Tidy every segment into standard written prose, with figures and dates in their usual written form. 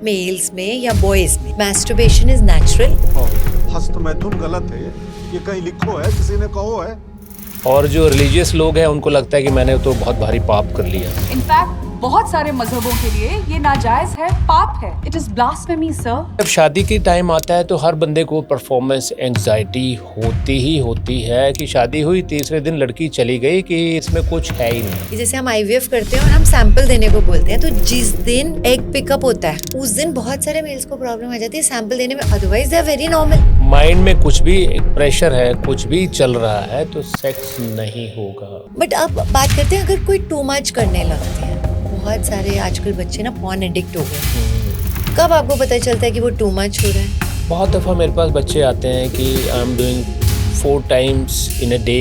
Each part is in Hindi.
मेल्स में या बॉयज में मैस्टरबेशन इज नेचुरल। हस्तमैथुन गलत है, ये कहीं लिखो है, किसी ने कहो है। और जो रिलीजियस लोग हैं उनको लगता है कि मैंने तो बहुत भारी पाप कर लिया। इनफैक्ट बहुत सारे मजहबों के लिए ये नाजायज है, पाप है। It is blasphemy sir. जब शादी की टाइम आता है तो हर बंदे को परफॉर्मेंस एंजाइटी होती है कि शादी हुई, तीसरे दिन लड़की चली गई कि इसमें कुछ है ही नहीं। जैसे हम IVF करते हैं और हम सैंपल देने को बोलते हैं, तो जिस दिन एग पिकअप होता है उस दिन बहुत सारे मेल्स को प्रॉब्लम आ जाती है सैंपल देने में, otherwise they are very normal. Mind में कुछ भी प्रेशर है, कुछ भी चल रहा है तो सेक्स नहीं होगा। बट अब बात करते हैं अगर कोई टू मच करने लगते हैं, बहुत सारे आजकल बच्चे ना पॉर्न एडिक्ट हो गए, कब आपको पता चलता है कि वो टू मच हो रहा है? बहुत दफ़ा मेरे पास बच्चे आते हैं कि I am doing 4 times in a day,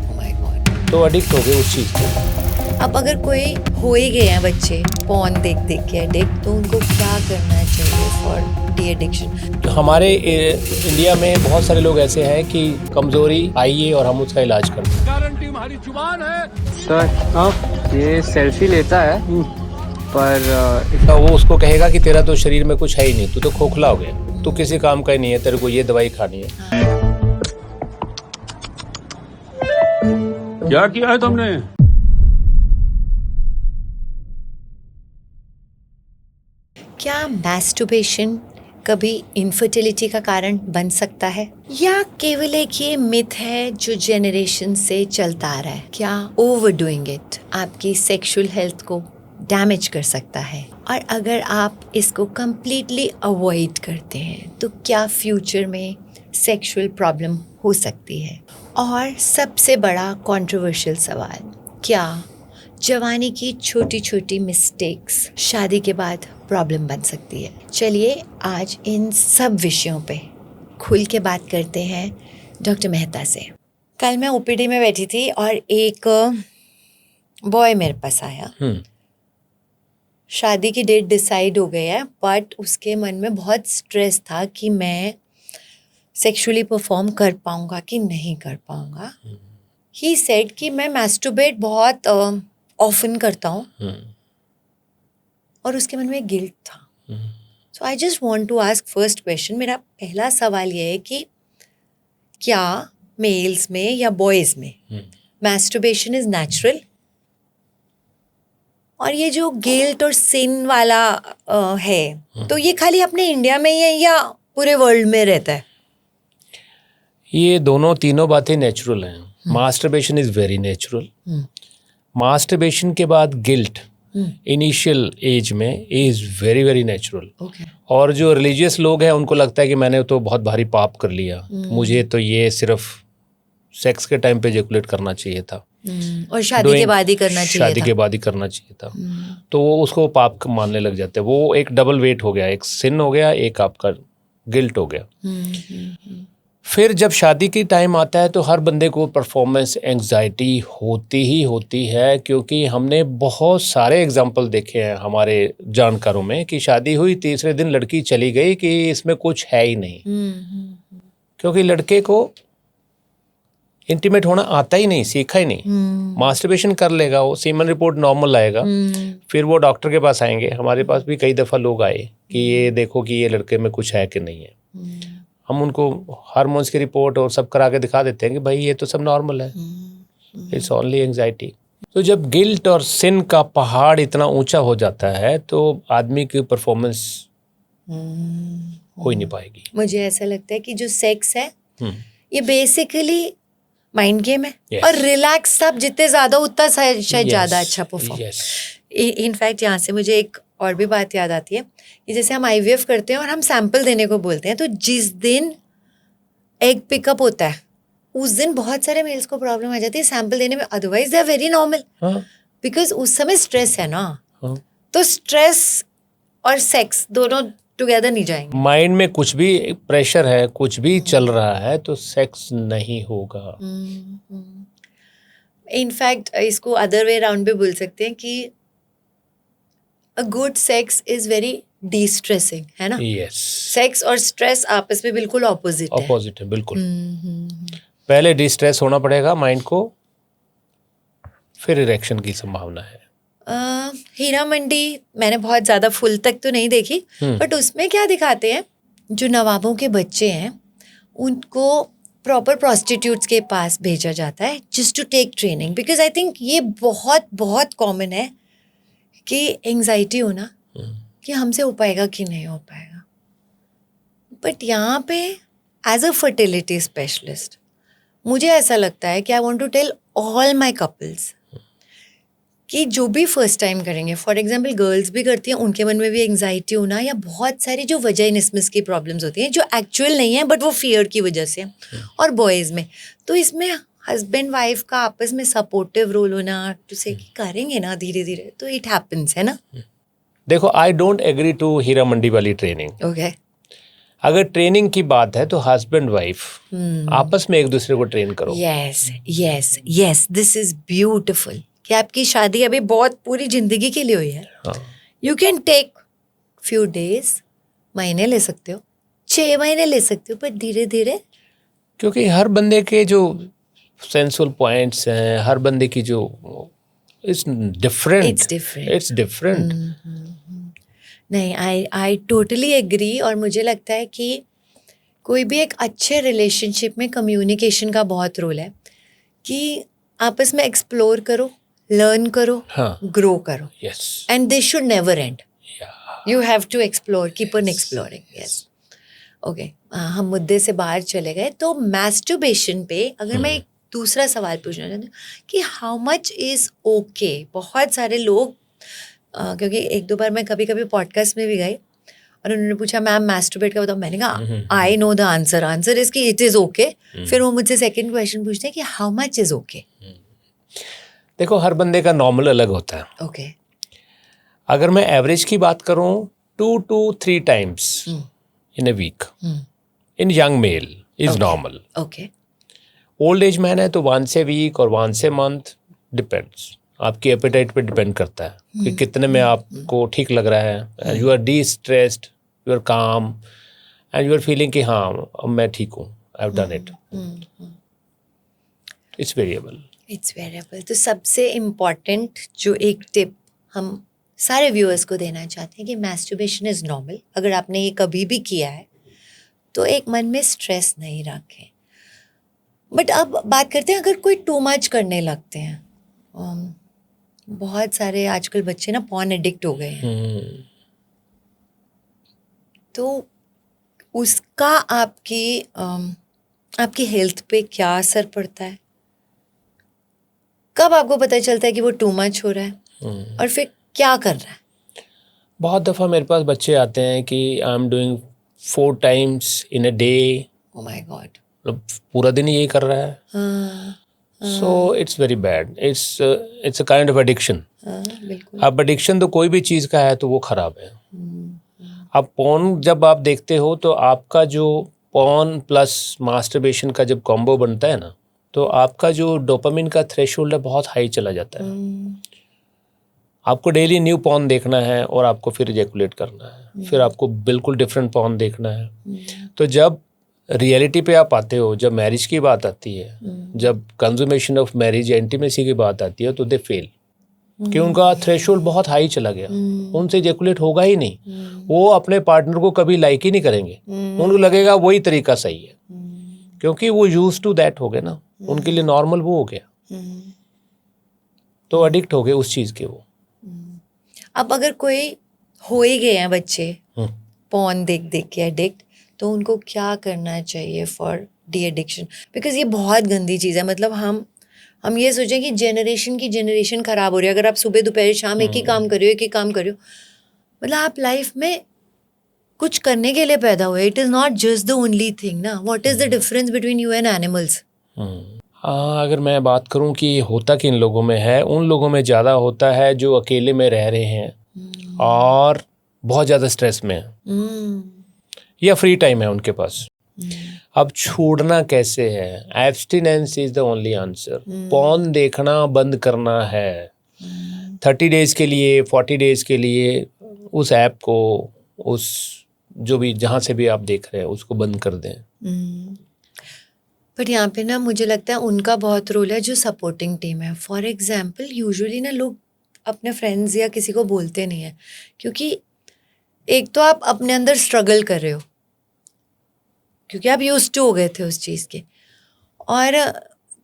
Oh my God। तो एडिक्ट हो गए उस चीज़ के। अब अगर कोई हो ही गए हैं बच्चे पॉर्न देख देख के एडिक्ट, तो उनको क्या करना चाहिए फॉर डी एडिक्शन? हमारे इंडिया में बहुत सारे लोग ऐसे हैं कि कमजोरी आइए और हम उसका इलाज करते हैं। गारंटी हमारी जुबान है। सर ये सेल्फी लेता है पर तो वो उसको कहेगा कि तेरा तो शरीर में कुछ है ही नहीं, तू तो खोखला हो गया, तू किसी काम का ही नहीं है, तेरे को ये दवाई खानी है। क्या किया है तुमने? क्या मैस्टरबेशन कभी इनफर्टिलिटी का कारण बन सकता है, या केवल एक ये मिथ है जो जनरेशन से चलता आ रहा है? क्या ओवरडूइंग इट आपकी सेक्सुअल हेल्थ को डैमेज कर सकता है, और अगर आप इसको कंप्लीटली अवॉइड करते हैं तो क्या फ्यूचर में सेक्सुअल प्रॉब्लम हो सकती है? और सबसे बड़ा कंट्रोवर्शियल सवाल, क्या जवानी की छोटी छोटी मिस्टेक्स शादी के बाद प्रॉब्लम बन सकती है? चलिए आज इन सब विषयों पे खुल के बात करते हैं डॉक्टर मेहता से। कल मैं OPD में बैठी थी और एक बॉय मेरे पास आया। शादी की डेट डिसाइड हो गई है, बट उसके मन में बहुत स्ट्रेस था कि मैं सेक्सुअली परफॉर्म कर पाऊंगा कि नहीं कर पाऊंगा। ही सेड कि मैं मैस्टरबेट बहुत ऑफन करता हूँ, और उसके मन में गिल्ट था। So I just want to ask first question, मेरा पहला सवाल ये है कि क्या मेल्स में या बॉयज में मैस्टरबेशन इज नेचुरल? और ये जो गिल्ट और सिन वाला है, तो ये खाली अपने इंडिया में ही है या पूरे वर्ल्ड में रहता है? ये दोनों तीनों बातें नेचुरल हैं। Masturbation is very natural. Masturbation के बाद गिल्ट इनिशियल एज में इज वेरी वेरी नेचुरल। और जो रिलीजियस लोग हैं उनको लगता है कि मैंने तो बहुत भारी पाप कर लिया, मुझे तो ये सिर्फ सेक्स के टाइम पे एजैकुलेट करना चाहिए था, और शादी के बाद ही करना चाहिए शादी के बाद ही करना चाहिए था। तो वो उसको पाप मानने लग जाते हैं। वो एक डबल वेट हो गया, एक सिन हो गया, एक आपका गिल्ट हो गया। फिर जब शादी की टाइम आता है तो हर बंदे को परफॉर्मेंस एंजाइटी होती है, क्योंकि हमने बहुत सारे एग्जाम्पल देखे हैं हमारे जानकारों में कि शादी हुई, तीसरे दिन लड़की चली गई कि इसमें कुछ है ही नहीं। क्योंकि लड़के को इंटीमेट होना आता ही नहीं, सीखा ही नहीं। मास्टरबेशन कर लेगा, वो सीमन रिपोर्ट नॉर्मल आएगा, फिर वो डॉक्टर के पास आएंगे। हमारे पास भी कई दफ़ा लोग आए कि ये देखो कि ये लड़के में कुछ है कि नहीं है। हम उनको हार्मोन्स की रिपोर्ट और सब करा के दिखा देते हैं कि भाई ये तो सब नॉर्मल है, इट्स ओनली एंजाइटी। तो जब गिल्ट और सिन का पहाड़ इतना ऊंचा हो जाता है तो आदमी की परफॉर्मेंस हो ही नहीं पाएगी। मुझे ऐसा लगता है कि जो सेक्स है ये बेसिकली माइंड गेम है, Yes. और रिलैक्स आप जितने ज्यादा उतना शायद Yes. ज्यादा अच्छा परफॉर्म। Yes. इनफैक्ट यहाँ से मुझे एक और भी बात याद आती है कि जैसे हम IVF करते हैं और हम सैंपल देने को बोलते हैं, तो जिस दिन एग पिकअप होता है उस दिन बहुत सारे मेल्स को प्रॉब्लम आ जाती है सैंपल देने में, otherwise they are very normal, because उस समय स्ट्रेस है ना। तो स्ट्रेस और सेक्स दोनों टुगेदर नहीं जाएंगे। माइंड में कुछ भी प्रेशर है, कुछ भी चल रहा है तो सेक्स नहीं होगा। इनफैक्ट इसको अदर वे अराउंड भी बोल सकते हैं कि a good sex is very distressing, है ना? यस। सेक्स और स्ट्रेस आपस में बिल्कुल ऑपोजिट है। ऑपोजिट है, बिल्कुल। पहले डिस्ट्रेस होना पड़ेगा माइंड को, फिर इरेक्शन की संभावना है। हीरा मंडी मैंने बहुत ज़्यादा फुल तक तो नहीं देखी, बट उसमें क्या दिखाते हैं, जो नवाबों के बच्चे हैं उनको प्रॉपर प्रोस्टिट्यूट्स के पास भेजा जाता है just to take training, because I think ये बहुत बहुत कॉमन है कि एंजाइटी होना कि हमसे हो पाएगा कि नहीं हो पाएगा. बट यहाँ पे एज अ फर्टिलिटी स्पेशलिस्ट मुझे ऐसा लगता है कि I want to tell all my couples कि जो भी फर्स्ट टाइम करेंगे, फॉर एग्जांपल गर्ल्स भी करती हैं, उनके मन में भी एंजाइटी होना या बहुत सारी जो वजाइनिस्मस की प्रॉब्लम्स होती हैं जो एक्चुअल नहीं है बट वो फियर की वजह से, और बॉयज़ में तो इसमें हस्बैंड वाइफ का आपस में सपोर्टिव रोल होना टू से कि करेंगे ना धीरे धीरे तो इट हैपन्स, है ना. देखो, I don't agree to Heera Mandi वाली ट्रेनिंग. ओके. अगर ट्रेनिंग की बात है तो हस्बैंड वाइफ आपस में एक दूसरे को ट्रेन करो. Yes yes yes, this is beautiful कि आपकी शादी अभी बहुत पूरी जिंदगी के लिए हुई है. You can take few days, महीने ले सकते हो, 6 महीने ले सकते हो, पर धीरे धीरे, क्योंकि हर बंदे के जो सेंसुअल पॉइंट्स हैं, हर बंदे की जो इट्स डिफरेंट. नहीं, आई टोटली एग्री. और मुझे लगता है कि कोई भी एक अच्छे रिलेशनशिप में कम्युनिकेशन का बहुत रोल है कि आपस में एक्सप्लोर करो, लर्न करो, ग्रो करो. Yes. And this should never end. You have to explore, keep on exploring. Yes. Okay, हम मुद्दे से बाहर चले गए. तो मैस्टरबेशन पे अगर मैं एक दूसरा सवाल पूछना चाहती हूँ कि हाउ मच इज़ ओके. बहुत सारे लोग क्योंकि एक दो बार मैं कभी कभी पॉडकास्ट में भी गई और उन्होंने पूछा मैम मैस्टरबेट का बताओ, मैंने कहा I know the answer is कि इट इज़ ओके. फिर वो मुझसे सेकंड क्वेश्चन पूछते हैं कि हाउ मच इज़ ओके. देखो, हर बंदे का नॉर्मल अलग होता है. ओके. अगर मैं एवरेज की बात करूं 2 to 3 times in a week in young male is normal. Okay. Old age man है तो 1 a week और 1 a month डिपेंड्स. आपकी एपेटाइट पे डिपेंड करता है कि कितने में आपको ठीक लग रहा है. You are destressed, you are calm and you are feeling कि हाँ अब मैं ठीक हूँ, I have done it. It's variable. It's variable. तो सबसे इम्पॉर्टेंट जो एक टिप हम सारे व्यूअर्स को देना चाहते हैं कि मैस्टरबेशन इज़ नॉर्मल. अगर आपने ये कभी भी किया है तो एक मन में स्ट्रेस नहीं रखें. बट अब बात करते हैं अगर कोई टू मच करने लगते हैं. बहुत सारे आजकल बच्चे ना पॉर्न एडिक्ट हो गए हैं. तो उसका आपकी हेल्थ पे क्या असर पड़ता है? कब आपको पता चलता है कि वो टू मच हो रहा है और फिर क्या कर रहा है? बहुत दफ़ा मेरे पास बच्चे आते हैं कि I am doing 4 times in a day. Oh my God. मतलब पूरा दिन यही कर रहा है. So it's very bad. It's a kind of addiction. बिल्कुल. अब एडिक्शन तो कोई भी चीज़ का है तो वो ख़राब है. अब पॉर्न जब आप देखते हो तो आपका जो पॉर्न प्लस मास्टरबेशन का जब कॉम्बो बनता है ना, तो आपका जो डोपामिन का थ्रेशोल्ड है बहुत हाई चला जाता है. आपको डेली न्यू पॉर्न देखना है और आपको फिर इजैकुलेट करना है, फिर आपको बिल्कुल डिफरेंट पॉर्न देखना है. तो जब रियलिटी पे आप आते हो, जब मैरिज की बात आती है, जब कंज्यूमेशन ऑफ मैरिज या इंटीमेसी की बात आती है, तो दे फेल. कि उनका थ्रेशोल्ड बहुत हाई चला गया, उनसे इजैकुलेट होगा ही नहीं. वो अपने पार्टनर को कभी लाइक ही नहीं करेंगे. उनको लगेगा वही तरीका सही है, क्योंकि वो यूज टू दैट हो गए ना, उनके लिए नॉर्मल वो हो गया. तो एडिक्ट हो गए उस चीज़ के वो. अब अगर कोई हो ही गए हैं बच्चे पॉर्न देख देख के एडिक्ट, तो उनको क्या करना चाहिए फॉर डी एडिक्शन? बिकॉज ये बहुत गंदी चीज़ है. मतलब हम ये सोचें कि जनरेशन ख़राब हो रही है. अगर आप सुबह दोपहर शाम एक ही काम कर रहे हो, मतलब आप लाइफ में कुछ करने के लिए पैदा हुए. It is not just the only thing ना. What is the difference between you and animals? अगर मैं बात करूं कि होता किन लोगों में है, उन लोगों में ज़्यादा होता है जो अकेले में रह रहे हैं और बहुत ज़्यादा स्ट्रेस में है या फ्री टाइम है उनके पास. अब छोड़ना कैसे है? Abstinence is the only answer. Porn देखना बंद करना है. 30 days के लिए, 40 days के लिए उस ऐप को, उस जो भी जहाँ से भी आप देख रहे हैं उसको बंद कर दें. बट यहाँ पे ना मुझे लगता है उनका बहुत रोल है जो सपोर्टिंग टीम है. फॉर एग्जाम्पल यूजुअली ना लोग अपने फ्रेंड्स या किसी को बोलते नहीं है, क्योंकि एक तो आप अपने अंदर स्ट्रगल कर रहे हो क्योंकि आप यूज्ड टू हो गए थे उस चीज़ के, और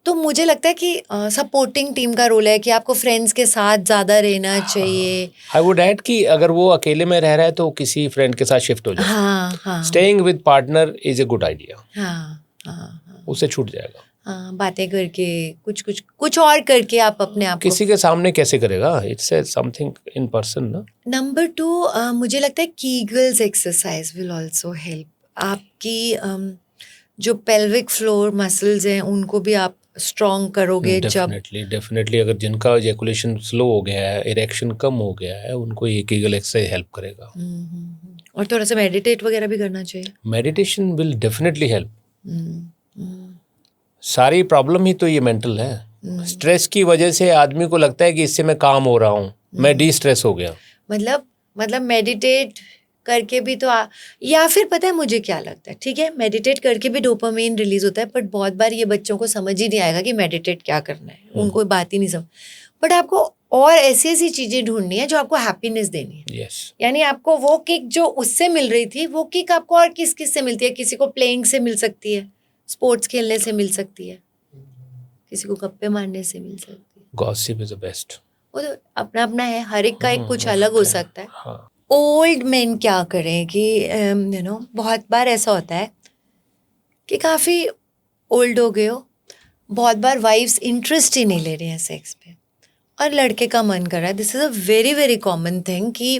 तो मुझे लगता है कि सपोर्टिंग टीम का रोल है कि आपको फ्रेंड्स के साथ ज़्यादा रहना चाहिए। आई वुड ऐड कि अगर वो अकेले में रह रहा है तो किसी फ्रेंड के साथ शिफ्ट हो जाए। हाँ हाँ staying with partner is a good idea. हाँ हाँ उससे छूट जाएगा। हाँ, बातें करके कुछ और करके आप अपने आप को, किसी के सामने कैसे करेगा? इट्स समथिंग इन पर्सन ना। नंबर 2 मुझे लगता है Kegels exercise will also help. आपकी जो पेल्विक फ्लोर मसल्स हैं उनको भी आप स्ट्रॉन्ग करोगे जब। डेफिनेटली अगर जिनका इजैकुलेशन स्लो हो गया है, इरेक्शन कम हो गया है, उनको ये कीगल एक्सरसाइज हेल्प करेगा। और थोड़ा सा मेडिटेट वगैरह भी करना चाहिए। Meditation will definitely help. सारी प्रॉब्लम ही तो ये मेंटल है। स्ट्रेस की वजह से आदमी को लगता है कि इससे मैं काम हो रहा हूँ, मैं डी स्ट्रेस हो गया। मतलब मेडिटेट करके भी तो या फिर पता है मुझे क्या लगता है, ठीक है मेडिटेट करके भी डोपामाइन रिलीज होता है, बट बहुत बार ये बच्चों को समझ ही नहीं आएगा कि मेडिटेट क्या करना है, उनको बात ही नहीं समझ। बट आपको और ऐसी ऐसी चीजें ढूंढनी है जो आपको हैप्पीनेस देनी है। Yes. यानी आपको वो किक जो उससे मिल रही थी, वो किक आपको और किस किस से मिलती है? किसी को प्लेइंग से मिल सकती है, स्पोर्ट्स खेलने से मिल सकती है, किसी को गप्पे मारने से मिल सकती है। Gossip is the best. वो तो अपना अपना है, हर एक का एक कुछ अलग हो सकता है। हाँ। ओल्ड मैन क्या करें कि बहुत बार ऐसा होता है कि काफ़ी ओल्ड हो गए हो, बहुत बार वाइफ्स इंटरेस्ट ही नहीं ले रही हैं सेक्स पे और लड़के का मन कर रहा है। This is a very very common thing कि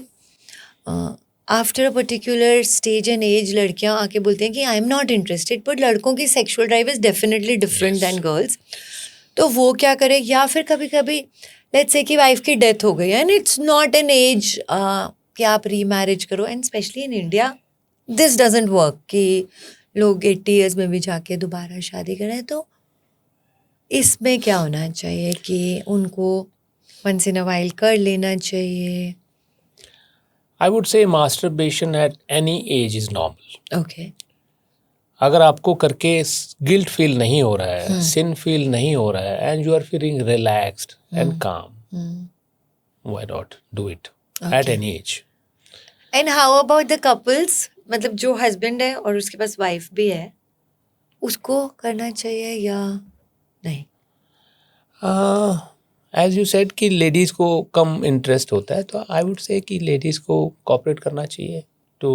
after a particular stage and age लड़कियां आके बोलती हैं कि I am not interested, but लड़कों की sexual drive is definitely different than girls. तो वो क्या करे, या फिर कभी कभी लेट्स से कि वाइफ की डेथ हो गई and it's not an age कि आप री मैरिज करो, and specially in India this doesn't work कि लोग 80 ईयर्स में भी जाके दोबारा शादी करें। तो इसमें क्या होना चाहिए कि उनको वंस इन अ वाइल कर लेना चाहिए? I would say masturbation eight any as is normal. Okay, अगर आपको करके गिल्ट फील नहीं हो रहा है, सिन फील नहीं हो रहा है, and you are feeling relaxed and calm, why not do it at any age. And how about the couples, मतलब जो हस्बैंड है और उसके पास वाइफ भी है, उसको करना चाहिए या नहीं? एज यू सेड कि लेडीज़ को कम इंटरेस्ट होता है, तो आई वुड से कि लेडीज़ को कोऑपरेट करना चाहिए to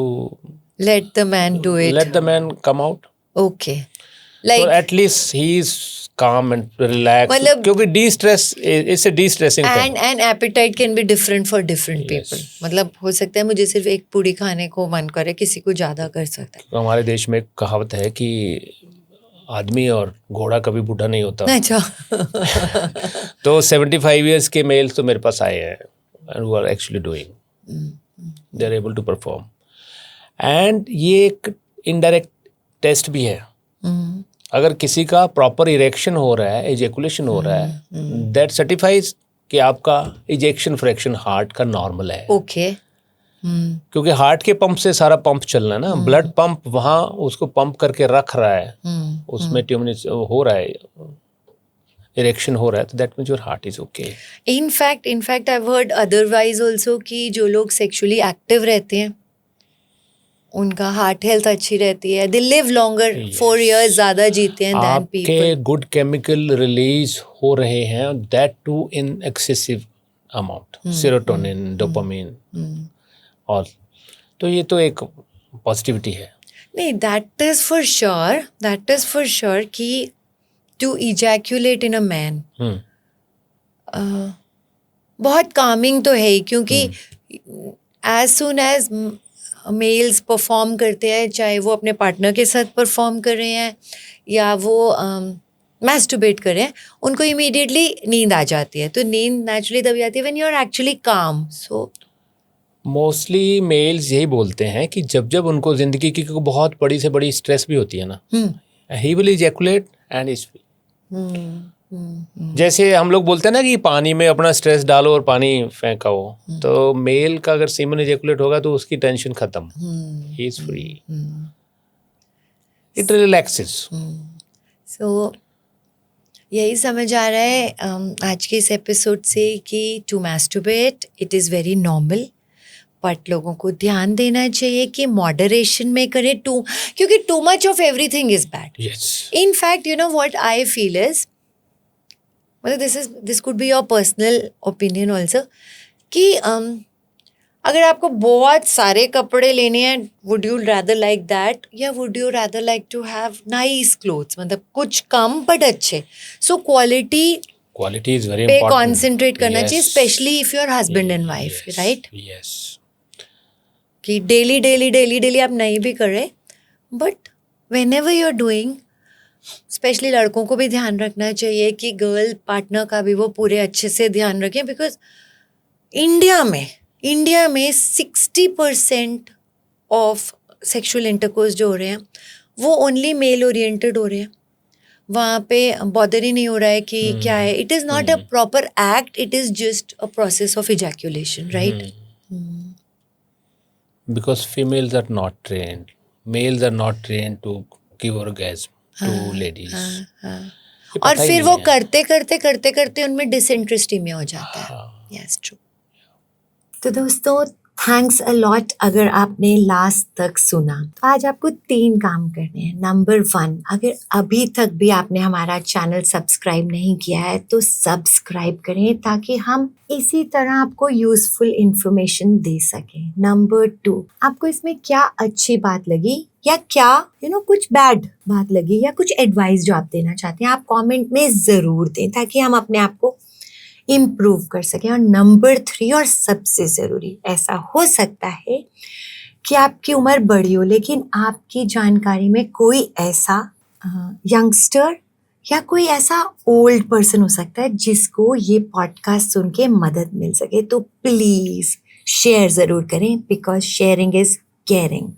let the man do it, let the man come out. Okay, like at least he is calm and relax, मतलब क्योंकि destress it's a destressing thing. And appetite can be different for different people. मतलब हो सकता है मुझे सिर्फ एक पूड़ी खाने को मन करे, किसी को ज़्यादा कर सकता है। हमारे देश में एक कहावत है कि आदमी और घोड़ा कभी बूढ़ा नहीं होता। अच्छा तो 75 इयर्स के मेल्स तो मेरे पास आए हैं and who are actually doing, they are able to perform. And ये एक इनडायरेक्ट टेस्ट भी है। अगर किसी का प्रॉपर इरेक्शन हो रहा है, इजेकुलेशन हो रहा है, दैट सर्टिफाइज कि आपका इजेक्शन फ्रैक्शन हार्ट का नॉर्मल है। ओके, क्योंकि हार्ट के पंप से सारा पंप चलना है ना, ब्लड पंप वहाँ उसको पंप करके रख रहा है, उसमें ट्यूमनेस हो रहा है, इरेक्शन हो रहा है, तो that means your heart is okay. In fact I have heard otherwise also कि जो लोग सेक्सुअली एक्टिव रहते हैं उनका हार्ट हेल्थ अच्छी रहती है, दे लिव लॉन्गर, 4 years ज़्यादा जीते हैं दैन पीपल। आपके गुड केमिकल रिलीज हो रहे हैं, that too in excessive amount, serotonin, dopamine, और तो ये तो एक पॉजिटिविटी है। नहीं, दैट इज फॉर श्योर कि to ejaculate in a man बहुत कामिंग तो है ही, क्योंकि as soon as males perform करते हैं, चाहे वो अपने पार्टनर के साथ परफॉर्म कर रहे हैं या वो मैस्टरबेट कर रहे हैं, उनको इमीडिएटली नींद आ जाती है। तो नींद नेचुरली तभी आती है व्हेन यू आर एक्चुअली काम। सो मोस्टली मेल्स यही बोलते हैं कि जब जब उनको जिंदगी की बहुत बड़ी से बड़ी स्ट्रेस भी होती है ना, he will ejaculate and is जैसे हम लोग बोलते हैं ना कि पानी में अपना स्ट्रेस डालो और पानी फेंकाओ, तो मेल का अगर सीमन इजैकुलेट होगा तो उसकी टेंशन खत्म, he is free, it relaxes. So यही समझ आ रहा है आज के इस एपिसोड से कि to masturbate it is very normal, but लोगों को ध्यान देना चाहिए कि मॉडरेशन में करें, क्योंकि too much of everything is bad. Yes. In fact, you know what I feel is, मतलब this could be your personal opinion also, कि अगर आपको बहुत सारे कपड़े लेने हैं, would you rather like that या would you rather like to have nice clothes, मतलब कुछ कम but अच्छे. So Quality is very पे important. concentrate करना चाहिए, Yes. especially if you're husband and wife, Yes. right? Yes. कि डेली आप नहीं भी करें, but whenever you are doing, specially लड़कों को भी ध्यान रखना चाहिए कि गर्ल पार्टनर का भी वो पूरे अच्छे से ध्यान रखें. बिकॉज इंडिया में 60% ऑफ सेक्सुअल इंटरकोर्स जो हो रहे हैं वो ओनली मेल ओरिएंटेड हो रहे हैं. वहाँ पे बॉदर ही नहीं हो रहा है कि क्या है. It is not a proper act, it is just a process of ejaculation, right? Because females are not trained. Males are not trained to give orgasm to ladies. ये और पता ही फिर नहीं वो है. करते उनमें डिसइंटरेस्ट में हो जाता है. Yes, true. तो दोस्तों, थैंक्स अ लॉट अगर आपने लास्ट तक सुना. आज आपको 3 काम करने हैं. नंबर 1, अगर अभी तक भी आपने हमारा चैनल सब्सक्राइब नहीं किया है तो सब्सक्राइब करें ताकि हम इसी तरह आपको यूजफुल इंफॉर्मेशन दे सकें. नंबर 2, आपको इसमें क्या अच्छी बात लगी या क्या कुछ बैड बात लगी या कुछ एडवाइस जो आप देना चाहते हैं, आप कमेंट में ज़रूर दें ताकि हम अपने आप को इम्प्रूव कर सकें. और नंबर 3, और सबसे ज़रूरी, ऐसा हो सकता है कि आपकी उम्र बड़ी हो लेकिन आपकी जानकारी में कोई ऐसा यंगस्टर या कोई ऐसा ओल्ड पर्सन हो सकता है जिसको ये पॉडकास्ट सुन के मदद मिल सके. तो प्लीज़ शेयर ज़रूर करें, बिकॉज शेयरिंग इज़ केयरिंग.